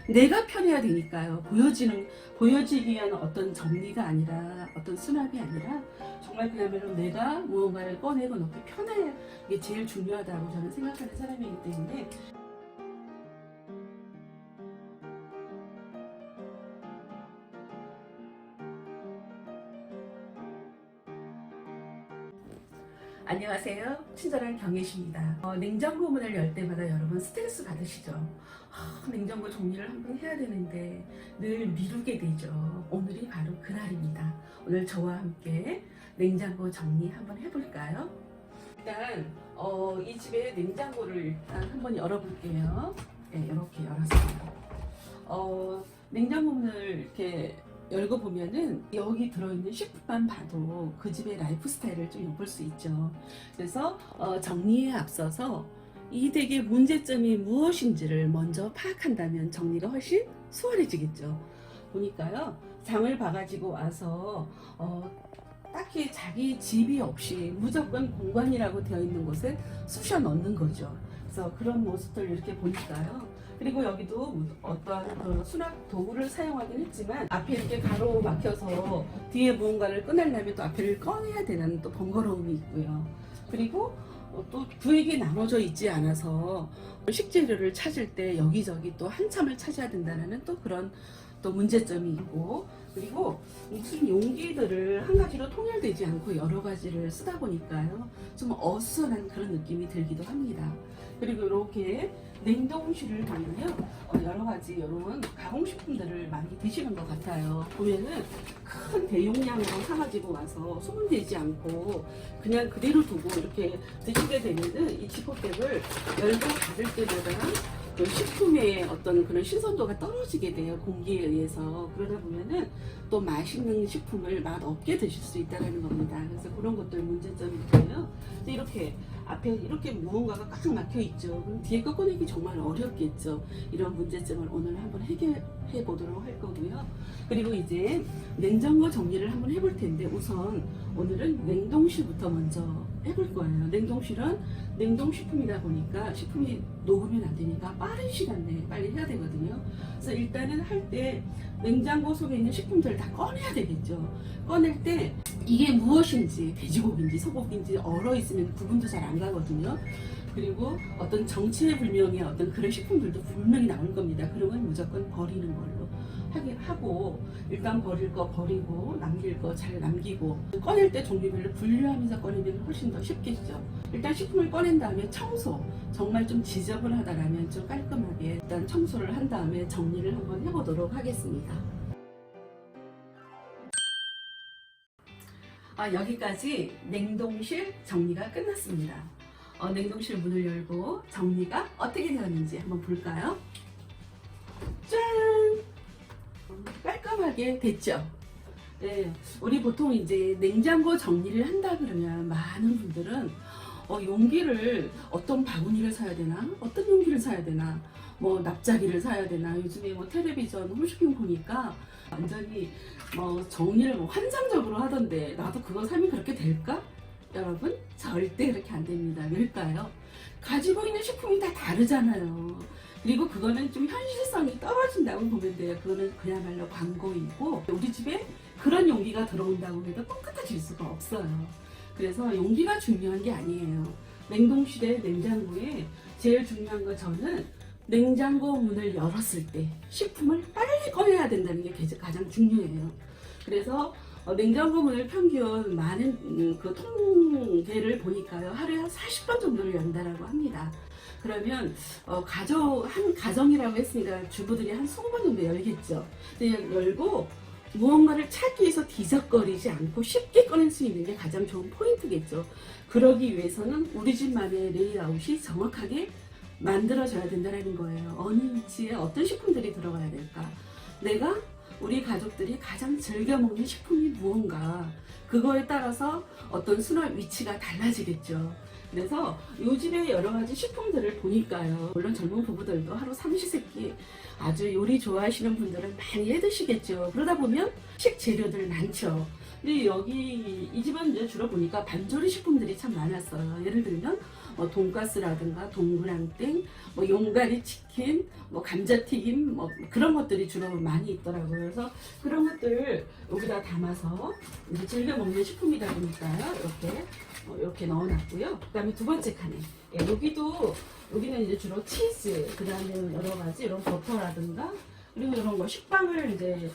내가 편해야 되니까요. 보여지기 위한 어떤 정리가 아니라, 어떤 수납이 아니라, 정말 그야말로 내가 무언가를 꺼내고 넣기 편해. 이게 제일 중요하다고 저는 생각하는 사람이기 때문에. 안녕하세요. 친절한 경혜씨입니다. 냉장고 문을 열 때마다 여러분 스트레스 받으시죠? 냉장고 정리를 한번 해야 되는데 늘 미루게 되죠. 오늘이 바로 그날입니다. 오늘 저와 함께 냉장고 정리 한번 해볼까요? 일단 이 집의 냉장고를 일단 한번 열어볼게요. 네, 이렇게 열었어요. 냉장고 문을 이렇게 열고 보면은 여기 들어있는 식품만 봐도 그 집의 라이프 스타일을 좀 엿볼 수 있죠. 그래서 정리에 앞서서 이 댁의 문제점이 무엇인지를 먼저 파악한다면 정리가 훨씬 수월해지겠죠. 보니까요, 장을 봐가지고 와서 딱히 자기 집이 없이 무조건 공간이라고 되어 있는 곳에 쑤셔 넣는 거죠. 그래서 그런 모습들 이렇게 보니까요. 그리고 여기도 어떠한 그 수납 도구를 사용하긴 했지만 앞에 이렇게 가로 막혀서 뒤에 무언가를 꺼내려면 또 앞에를 꺼내야 되는 또 번거로움이 있고요. 그리고 또 구획이 나눠져 있지 않아서 식재료를 찾을 때 여기저기 또 한참을 찾아야 된다는 또 그런 또 문제점이 있고, 그리고 무슨 용기들을 한 가지로 통일되지 않고 여러 가지를 쓰다 보니까요, 좀 어수선한 그런 느낌이 들기도 합니다. 그리고 이렇게 냉동실을 보면요, 여러 가지 이런 가공식품들을 많이 드시는 것 같아요. 보면은 큰 대용량으로 사가지고 와서 소분되지 않고 그냥 그대로 두고 이렇게 드시게 되면은 이 지퍼백을 열고 닫을 때마다 그 식품의 어떤 그런 신선도가 떨어지게 돼요. 공기에 의해서. 그러다 보면은 또 맛있는 식품을 맛없게 드실 수 있다는 겁니다. 그래서 그런 것들 문제점이 있고요. 이렇게 앞에 이렇게 무언가가 꽉 막혀 있죠. 그럼 뒤에 거 꺼내기 정말 어렵겠죠. 이런 문제점을 오늘 한번 해결해 보도록 할 거고요. 그리고 이제 냉장고 정리를 한번 해볼 텐데, 우선 오늘은 냉동실부터 먼저 해볼 거예요. 냉동실은 냉동식품이다 보니까 식품이 녹으면 안 되니까 빠른 시간 내에 빨리 해야 되거든요. 그래서 일단은 할 때 냉장고 속에 있는 식품들을 다 꺼내야 되겠죠. 꺼낼 때 이게 무엇인지, 돼지고기인지 소고기인지 얼어 있으면 구분도 잘 안 가거든요. 그리고 어떤 정체불명의 어떤 그런 식품들도 분명히 나올 겁니다. 그러면 무조건 버리는 걸로 하고, 일단 버릴 거 버리고 남길 거 잘 남기고, 꺼낼 때 종류별로 분류하면서 꺼내면 훨씬 더 쉽겠죠. 일단 식품을 꺼낸 다음에 청소, 정말 좀 지저분하다라면 좀 깔끔하게 일단 청소를 한 다음에 정리를 한번 해보도록 하겠습니다. 여기까지 냉동실 정리가 끝났습니다. 냉동실 문을 열고 정리가 어떻게 되었는지 한번 볼까요? 짠! 깔끔하게 됐죠? 네, 우리 보통 이제 냉장고 정리를 한다 그러면 많은 분들은 용기를, 어떤 바구니를 사야 되나, 어떤 용기를 사야 되나, 뭐 납작이를 사야 되나, 요즘에 뭐 텔레비전, 홈쇼핑 보니까 완전히 정리를 환상적으로 하던데, 나도 그거 사면 그렇게 될까? 여러분, 절대 그렇게 안 됩니다. 왜일까요? 가지고 있는 식품이 다 다르잖아요. 그리고 그거는 좀 현실성이 떨어진다고 보면 돼요. 그거는 그야말로 광고이고, 우리 집에 그런 용기가 들어온다고 해도 뻥끗해질 수가 없어요. 그래서 용기가 중요한 게 아니에요. 냉동실에, 냉장고에 제일 중요한 건, 저는 냉장고 문을 열었을 때 식품을 빨리 꺼내야 된다는 게 가장 중요해요. 그래서 냉장고 문을 평균 많은 그 통계를 보니까요, 하루에 한 40번 정도를 연다라고 합니다. 그러면 한 가정이라고 했으니까 주부들이 한 20번 정도 열겠죠. 그냥 열고 무언가를 찾기 위해서 뒤적거리지 않고 쉽게 꺼낼 수 있는 게 가장 좋은 포인트겠죠. 그러기 위해서는 우리 집만의 레이아웃이 정확하게 만들어져야 된다는 거예요. 어느 위치에 어떤 식품들이 들어가야 될까? 우리 가족들이 가장 즐겨 먹는 식품이 무언가, 그거에 따라서 어떤 수납 위치가 달라지겠죠. 그래서 요즘에 여러 가지 식품들을 보니까요, 물론 젊은 부부들도 하루 삼시세끼 아주 요리 좋아하시는 분들은 많이 해 드시겠죠. 그러다 보면 식재료들 많죠. 근데 여기 이 집은 이제 주로 보니까 반조리 식품들이 참 많았어요. 예를 들면 돈가스라든가 동그랑땡, 뭐 용가리 치킨, 뭐 감자튀김, 뭐 그런 것들이 주로 많이 있더라고요. 그래서 그런 것들 여기다 담아서 이제 즐겨 먹는 식품이다 보니까요. 이렇게 넣어놨고요. 그다음에 두 번째 칸에 여기는 이제 주로 치즈, 그다음에 여러 가지 이런 버터라든가 그리고 이런 거 식빵을 이제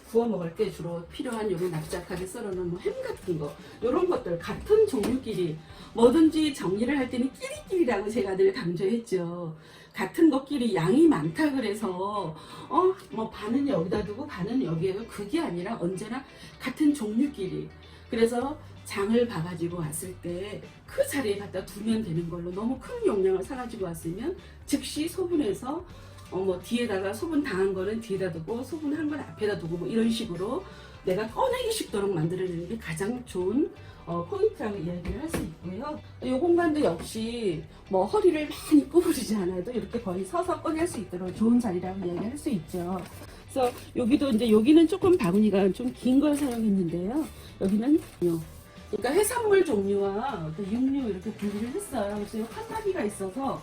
구워 먹을 때 주로 필요한 요런 납작하게 썰어놓은 뭐 햄 같은 거 이런 것들 같은 종류끼리 뭐든지 정리를 할 때는 끼리끼리라고 제가 늘 강조했죠. 같은 것끼리 양이 많다 그래서 뭐 반은 여기다 두고 반은 여기에 그게 아니라 언제나 같은 종류끼리. 그래서 장을 봐가지고 왔을 때 그 자리에 갖다 두면 되는 걸로 너무 큰 용량을 사가지고 왔으면 즉시 소분해서 뭐 뒤에다가 소분 당한 거는 뒤에다 두고 소분한 건 앞에다 두고 뭐 이런 식으로 내가 꺼내기 쉽도록 만들어내는 게 가장 좋은 포인트라고 이야기를 할 수 있고요. 이 공간도 역시 뭐 허리를 많이 구부리지 않아도 이렇게 거의 서서 꺼낼 수 있도록 좋은 자리라고 이야기할 수 있죠. 그래서 여기는 조금 바구니가 좀 긴 걸 사용했는데요. 여기는 그러니까 해산물 종류와 육류 이렇게 분리를 했어요. 그래서 칸나비가 있어서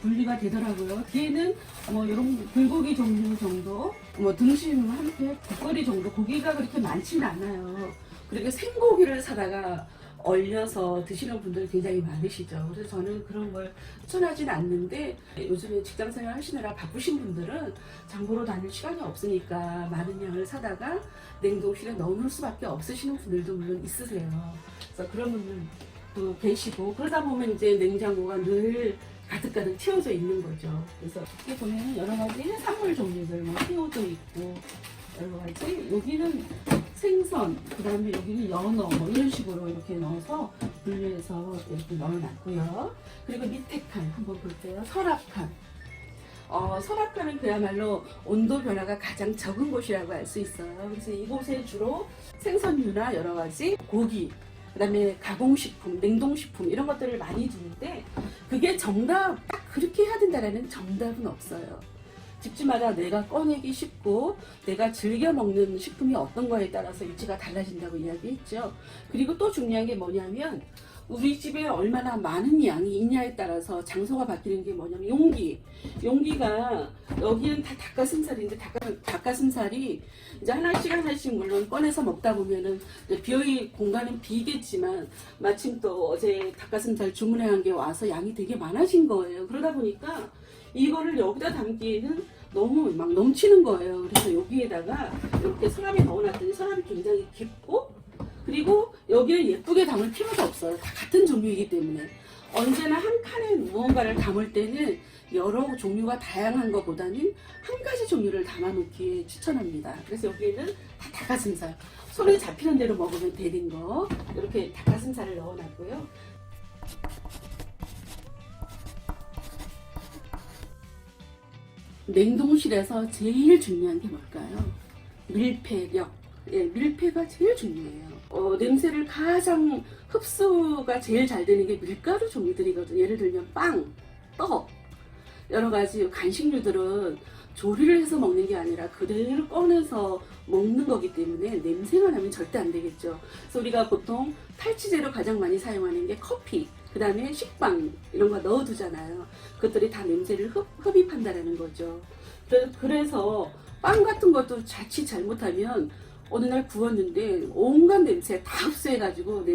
분리가 되더라고요. 뒤에는 뭐 이런 불고기 종류 정도, 뭐 등심 한 팩, 국거리 정도, 고기가 그렇게 많지는 않아요. 그리고 생고기를 사다가 얼려서 드시는 분들 굉장히 많으시죠. 그래서 저는 그런 걸 추천하진 않는데 요즘에 직장생활 하시느라 바쁘신 분들은 장 보러 다닐 시간이 없으니까 많은 양을 사다가 냉동실에 넣어놓을 수밖에 없으시는 분들도 물론 있으세요. 그래서 그런 분들도 계시고 그러다 보면 이제 냉장고가 늘 가득가득 채워져 있는 거죠. 그래서 이렇게 보면 여러 가지 해산물 종류들, 뭐 새우도 있고 여러 가지. 여기는 생선, 그 다음에 여기는 연어, 뭐 이런 식으로 이렇게 넣어서 분류해서 이렇게 넣어놨고요. 그리고 밑에 칸 한번 볼게요. 서랍칸. 서랍칸은 그야말로 온도 변화가 가장 적은 곳이라고 알 수 있어요. 그래서 이곳에 주로 생선류나 여러 가지 고기, 그 다음에 가공식품, 냉동식품 이런 것들을 많이 두는데 그게 딱 그렇게 해야 된다는 정답은 없어요. 집집마다 내가 꺼내기 쉽고 내가 즐겨 먹는 식품이 어떤 거에 따라서 위치가 달라진다고 이야기했죠. 그리고 또 중요한 게 뭐냐면 우리 집에 얼마나 많은 양이 있냐에 따라서 장소가 바뀌는 게 뭐냐면 용기가 여기는 다 닭가슴살인데 닭가슴살이 이제 하나씩 물론 꺼내서 먹다 보면은 공간은 비겠지만 마침 또 어제 닭가슴살 주문한 게 와서 양이 되게 많아진 거예요. 그러다 보니까 이거를 여기다 담기에는 너무 막 넘치는 거예요. 그래서 여기에다가 이렇게 서랍에 넣어놨더니 서랍이 굉장히 깊고 그리고 여기에 예쁘게 담을 필요가 없어요. 다 같은 종류이기 때문에 언제나 한 칸에 무언가를 담을 때는 여러 종류가 다양한 것보다는 한 가지 종류를 담아놓기에 추천합니다. 그래서 여기에는 다 닭가슴살, 손에 잡히는 대로 먹으면 되는 거 이렇게 닭가슴살을 넣어놨고요. 냉동실에서 제일 중요한 게 뭘까요? 밀폐력. 밀폐가 제일 중요해요. 냄새를 가장 흡수가 제일 잘 되는 게 밀가루 종류들이거든요. 예를 들면 빵, 떡, 여러 가지 간식류들은 조리를 해서 먹는 게 아니라 그대로 꺼내서 먹는 거기 때문에 냄새가 나면 절대 안 되겠죠. 그래서 우리가 보통 탈취제로 가장 많이 사용하는 게 커피, 그 다음에 식빵 이런 거 넣어두잖아요. 그것들이 다 냄새를 흡입한다는 거죠. 그래서 빵 같은 것도 자칫 잘못하면 어느 날 구웠는데 온갖 냄새 다 흡수해가지고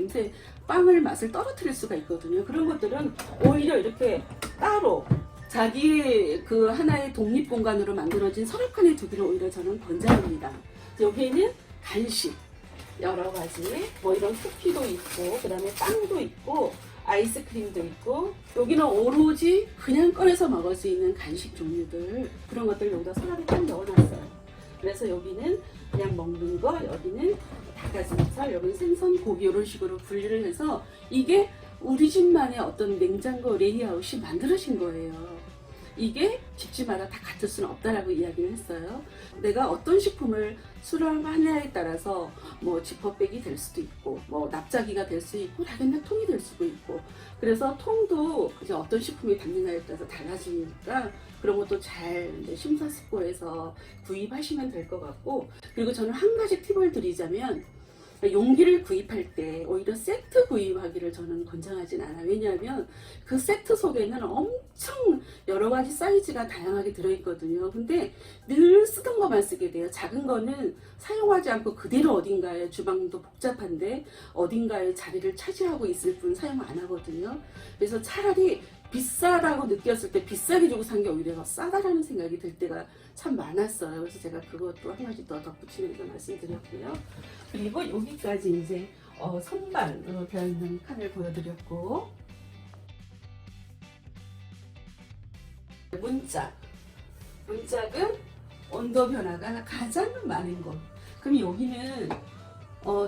빵을 맛을 떨어뜨릴 수가 있거든요. 그런 것들은 오히려 이렇게 따로 자기의 그 하나의 독립 공간으로 만들어진 서랍칸에 두기를 오히려 저는 권장합니다. 여기에는 간식 여러 가지 뭐 이런 쿠키도 있고 그 다음에 빵도 있고 아이스크림도 있고 여기는 오로지 그냥 꺼내서 먹을 수 있는 간식 종류들 그런 것들 여기다 서랍에 딱 넣어놨어요. 그래서 여기는 그냥 먹는 거, 여기는 닭가슴살, 여기는 생선, 고기 이런 식으로 분리를 해서 이게 우리 집만의 어떤 냉장고 레이아웃이 만들어진 거예요. 이게 집집마다 다 같을 수는 없다라고 이야기를 했어요. 내가 어떤 식품을 수령하냐에 따라서 뭐 지퍼백이 될 수도 있고 뭐 납작이가 될 수 있고 라겐나 통이 될 수도 있고 그래서 통도 이제 어떤 식품이 담느냐에 따라서 달라지니까 그런 것도 잘 심사숙고해서 구입하시면 될 것 같고 그리고 저는 한 가지 팁을 드리자면 용기를 구입할 때 오히려 세트 구입하기를 저는 권장하진 않아요. 왜냐하면 그 세트 속에는 엄청 여러 가지 사이즈가 다양하게 들어있거든요. 근데 늘 쓰던 것만 쓰게 돼요. 작은 거는 사용하지 않고 그대로 어딘가에, 주방도 복잡한데 어딘가에 자리를 차지하고 있을 뿐 사용 안 하거든요. 그래서 차라리 비싸다고 느꼈을 때 비싸게 주고 산 게 오히려 더 싸다라는 생각이 들 때가 참 많았어요. 그래서 제가 그것도 한 가지 더 덧붙이면서 말씀드렸고요. 그리고 여기까지 이제 선반으로 되어 있는 칸을 보여드렸고, 문짝은 온도 변화가 가장 많은 곳. 그럼 여기는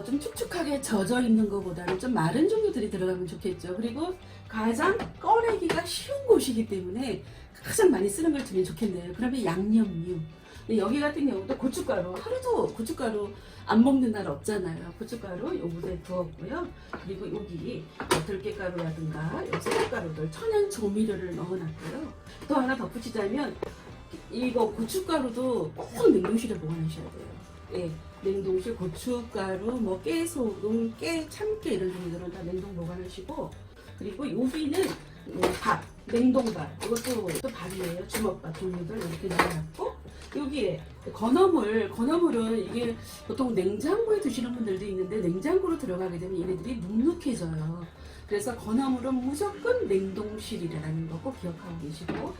좀 축축하게 젖어 있는 것보다는 좀 마른 종류들이 들어가면 좋겠죠. 그리고 가장 꺼내기가 쉬운 곳이기 때문에 가장 많이 쓰는 걸 주면 좋겠네요. 그러면 양념류. 근데 여기 같은 경우도 고춧가루, 하루도 고춧가루 안 먹는 날 없잖아요. 고춧가루 요 무대에 부었고요. 그리고 여기 들깨가루라든가 새우가루들, 천연 조미료를 넣어놨고요. 또 하나 덧붙이자면 이거 고춧가루도 꼭 냉동실에 보관하셔야 돼요. 예, 냉동실 고춧가루, 뭐 깨소금, 참깨 이런 종류들은 다 냉동 보관하시고, 그리고 여기는 밥, 냉동밥, 이것도 또 밥이에요. 주먹밥 종류들 이렇게 넣어놨고, 여기에 건어물은 이게 보통 냉장고에 두시는 분들도 있는데 냉장고로 들어가게 되면 얘네들이 눅눅해져요. 그래서 건어물은 무조건 냉동실이라는 거 꼭 기억하고 계시고,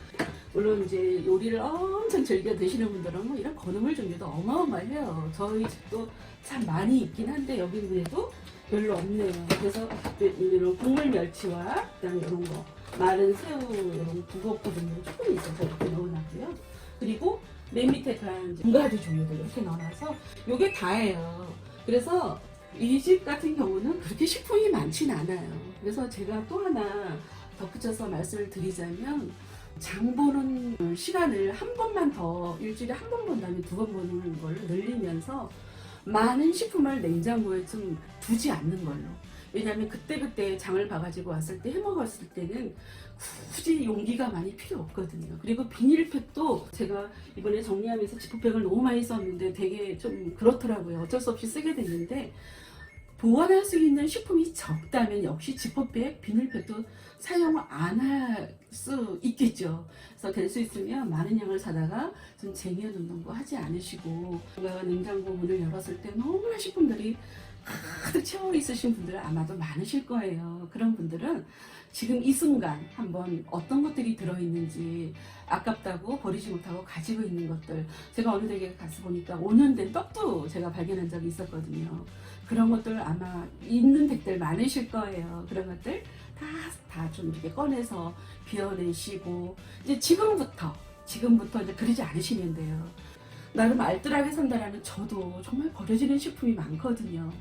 물론 이제 요리를 엄청 즐겨 드시는 분들은 뭐 이런 건어물 종류도 어마어마해요. 저희 집도 참 많이 있긴 한데 여기는 그래도 별로 없네요. 그래서 이런 국물 멸치와 그다음에 이런 거 마른 새우 이런 북어포 종류 조금 있어서 이렇게 넣어놨고요. 그리고 맨 밑에 분가지 종류들 이렇게 넣어놔서 요게 다예요. 그래서 이 집 같은 경우는 그렇게 식품이 많진 않아요. 그래서 제가 또 하나 덧붙여서 말씀을 드리자면, 장 보는 시간을 한 번만 더, 일주일에 한 번 본다면 두 번 보는 걸로 늘리면서 많은 식품을 냉장고에 좀 두지 않는 걸로. 왜냐하면 그때그때 장을 봐가지고 왔을 때 해먹었을 때는 굳이 용기가 많이 필요 없거든요. 그리고 비닐팩도 제가 이번에 정리하면서 지퍼백을 너무 많이 썼는데 되게 좀 그렇더라고요. 어쩔 수 없이 쓰게 됐는데, 보관할 수 있는 식품이 적다면 역시 지퍼백, 비닐팩도 사용 안 할 수 있겠죠. 그래서 될 수 있으면 많은 양을 사다가 좀 쟁여놓는 거 하지 않으시고, 뭔가 냉장고 문을 열었을 때 너무나 식품들이 가득 채워 있으신 분들은 아마도 많으실 거예요. 그런 분들은 지금 이 순간 한번 어떤 것들이 들어있는지, 아깝다고 버리지 못하고 가지고 있는 것들, 제가 어느 댁에 가서 보니까 5년 된 떡도 제가 발견한 적이 있었거든요. 그런 것들 아마 있는 댁들 많으실 거예요. 그런 것들 다 좀 이렇게 꺼내서 비워내시고, 이제 지금부터 이제 그러지 않으시면 돼요. 나름 알뜰하게 산다라는 저도 정말 버려지는 식품이 많거든요.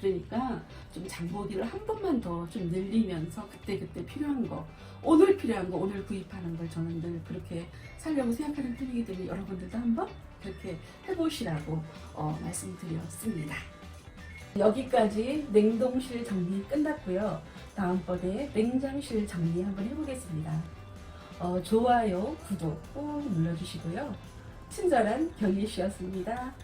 그러니까 좀 장보기를 한 번만 더 좀 늘리면서 그때그때 필요한 거, 오늘 필요한 거 오늘 구입하는 걸 저는 늘 그렇게 살려고 생각하는 편이기 때문에 여러분들도 한번 그렇게 해보시라고 말씀드렸습니다. 여기까지 냉동실 정리 끝났고요. 다음번에 냉장실 정리 한번 해보겠습니다. 좋아요, 구독 꼭 눌러주시고요. 친절한 경희씨였습니다.